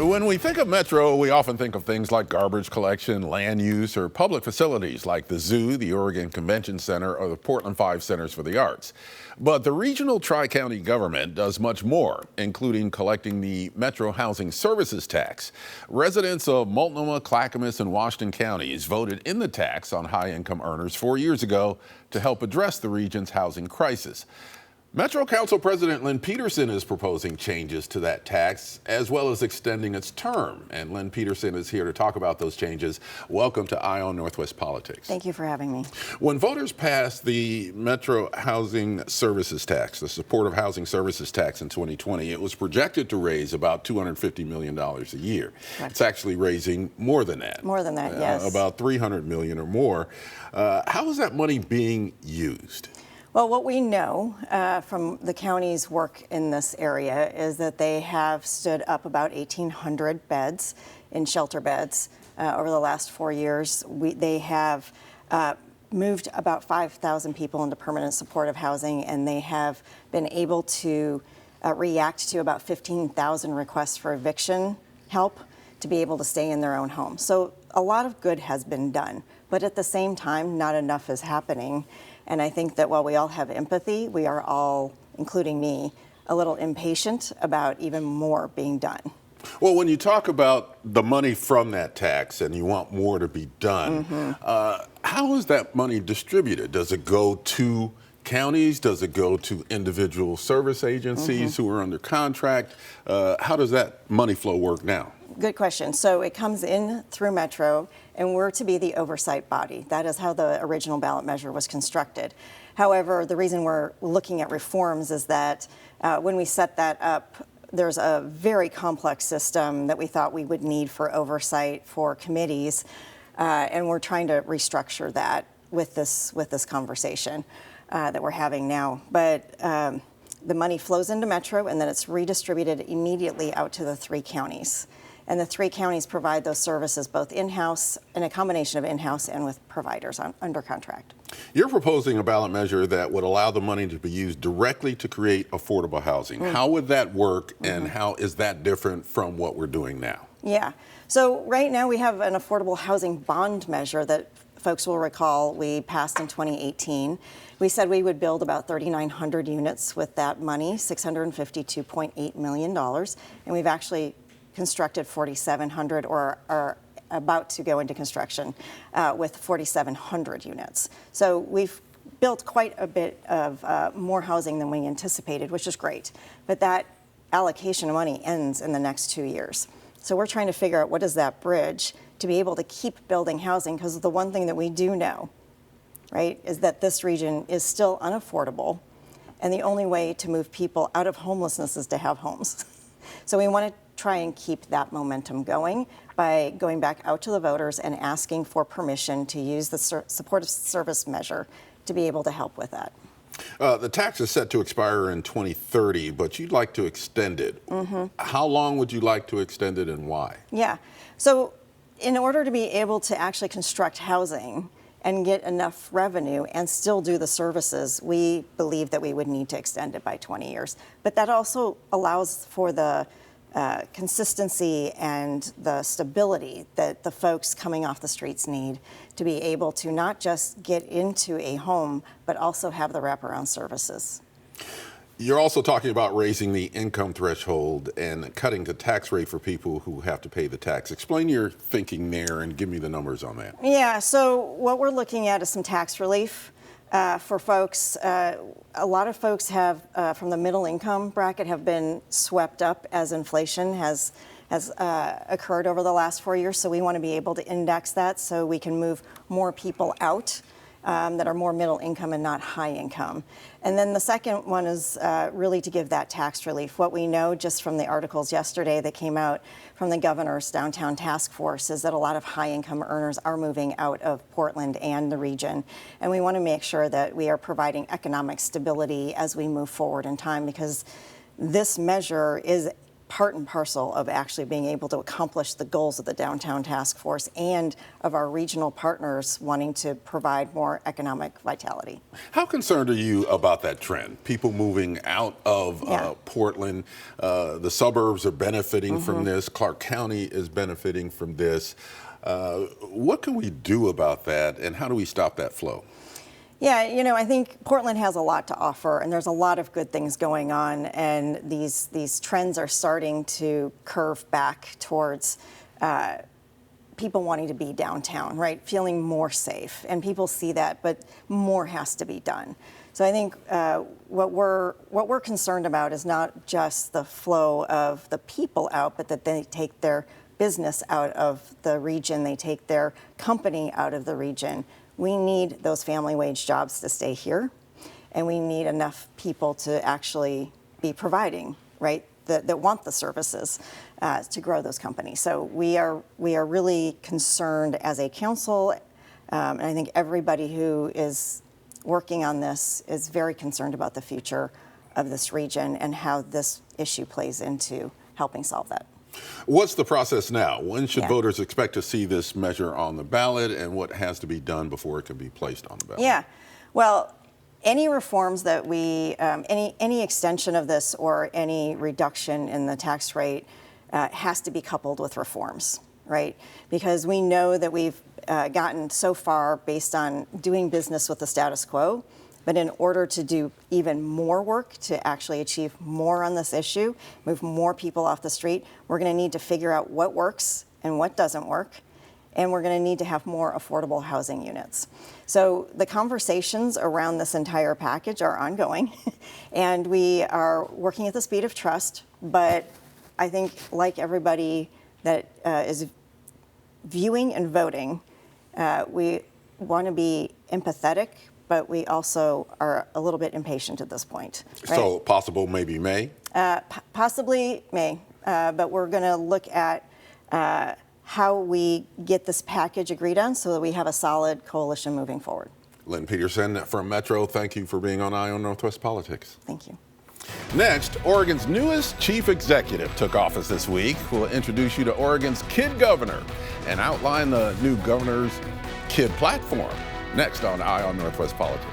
When we think of Metro, we often think of things like garbage collection, land use, or public facilities like the zoo, the Oregon Convention Center, or the Portland 5 Centers for the Arts. But the regional tri-county government does much more, including collecting the Metro Housing Services Tax. Residents of Multnomah, Clackamas, and Washington counties voted in the tax on high-income earners 4 years ago to help address the region's housing crisis. Metro Council President Lynn Peterson is proposing changes to that tax, as well as extending its term. And Lynn Peterson is here to talk about those changes. Welcome to Eye on Northwest Politics. Thank you for having me. When voters passed the Metro Housing Services Tax, the Supportive Housing Services Tax in 2020, it was projected to raise about $250 million a year. Correct. It's actually raising more than that. More than that, yes. About $300 million or more. How is that money being used? Well, what we know from the county's work in this area is that they have stood up about 1,800 beds in shelter beds over the last 4 years. They have moved about 5,000 people into permanent supportive housing, and they have been able to react to about 15,000 requests for eviction help to be able to stay in their own home. So a lot of good has been done, but at the same time, not enough is happening. And I think that while we all have empathy, we are all, including me, a little impatient about even more being done. Well, when you talk about the money from that tax and you want more to be done, how is that money distributed? Does it go to counties? Does it go to individual service agencies who are under contract? How does that money flow work now? Good question. So it comes in through Metro, and we're to be the oversight body. That is how the original ballot measure was constructed. However, the reason we're looking at reforms is that when we set that up, there's a very complex system that we thought we would need for oversight for committees, and we're trying to restructure that with this conversation that we're having now. But the money flows into Metro, and then it's redistributed immediately out to the 3 counties. And the 3 counties provide those services both in-house and a combination of in-house and with providers under contract. You're proposing a ballot measure that would allow the money to be used directly to create affordable housing. How would that work, and how is that different from what we're doing now? Yeah. So right now we have an affordable housing bond measure that folks will recall we passed in 2018. We said we would build about 3,900 units with that money, $652.8 million. And we've actually constructed 4,700 or are about to go into construction with 4,700 units. So we've built quite a bit of more housing than we anticipated, which is great. But that allocation of money ends in the next 2 years. So we're trying to figure out what is that bridge to be able to keep building housing, because the one thing that we do know, right, is that this region is still unaffordable, and the only way to move people out of homelessness is to have homes. So we want to try and keep that momentum going by going back out to the voters and asking for permission to use the supportive service measure to be able to help with that. The tax is set to expire in 2030, but you'd like to extend it. How long would you like to extend it, and why? Yeah. So in order to be able to actually construct housing and get enough revenue and still do the services, we believe that we would need to extend it by 20 years. But that also allows for the consistency and the stability that the folks coming off the streets need to be able to not just get into a home, but also have the wraparound services. You're also talking about raising the income threshold and cutting the tax rate for people who have to pay the tax. Explain your thinking there and give me the numbers on that. Yeah, so what we're looking at is some tax relief for folks. A lot of folks have, from the middle income bracket, have been swept up as inflation has occurred over the last 4 years. So we want to be able to index that so we can move more people out that are more middle income and not high income. And then the second one is really to give that tax relief. What we know just from the articles yesterday that came out from the governor's downtown task force is that a lot of high income earners are moving out of Portland and the region. And we want to make sure that we are providing economic stability as we move forward in time, because this measure is part and parcel of actually being able to accomplish the goals of the downtown task force and of our regional partners wanting to provide more economic vitality. How concerned are you about that trend? People moving out of Portland, the suburbs are benefiting from this, Clark County is benefiting from this. What can we do about that, and how do we stop that flow? Yeah, I think Portland has a lot to offer, and there's a lot of good things going on, and these trends are starting to curve back towards people wanting to be downtown, right? Feeling more safe, and people see that, but more has to be done. So I think what we're concerned about is not just the flow of the people out, but that they take their business out of the region, they take their company out of the region. We need those family wage jobs to stay here, and we need enough people to actually be providing, right, that want the services to grow those companies. So we are really concerned as a council, and I think everybody who is working on this is very concerned about the future of this region and how this issue plays into helping solve that. What's the process now? When should voters expect to see this measure on the ballot, and what has to be done before it can be placed on the ballot? Yeah, well, any reforms that we, any extension of this or any reduction in the tax rate has to be coupled with reforms, right? Because we know that we've gotten so far based on doing business with the status quo. But in order to do even more work to actually achieve more on this issue, move more people off the street, we're going to need to figure out what works and what doesn't work. And we're going to need to have more affordable housing units. So the conversations around this entire package are ongoing. And we are working at the speed of trust. But I think, like everybody that is viewing and voting, we want to be empathetic, but we also are a little bit impatient at this point. Right? So possible maybe May? Possibly May, but we're going to look at how we get this package agreed on so that we have a solid coalition moving forward. Lynn Peterson from Metro, thank you for being on Eye on Northwest Politics. Thank you. Next, Oregon's newest chief executive took office this week. We'll introduce you to Oregon's kid governor and outline the new governor's kid platform. Next on Eye on Northwest Politics.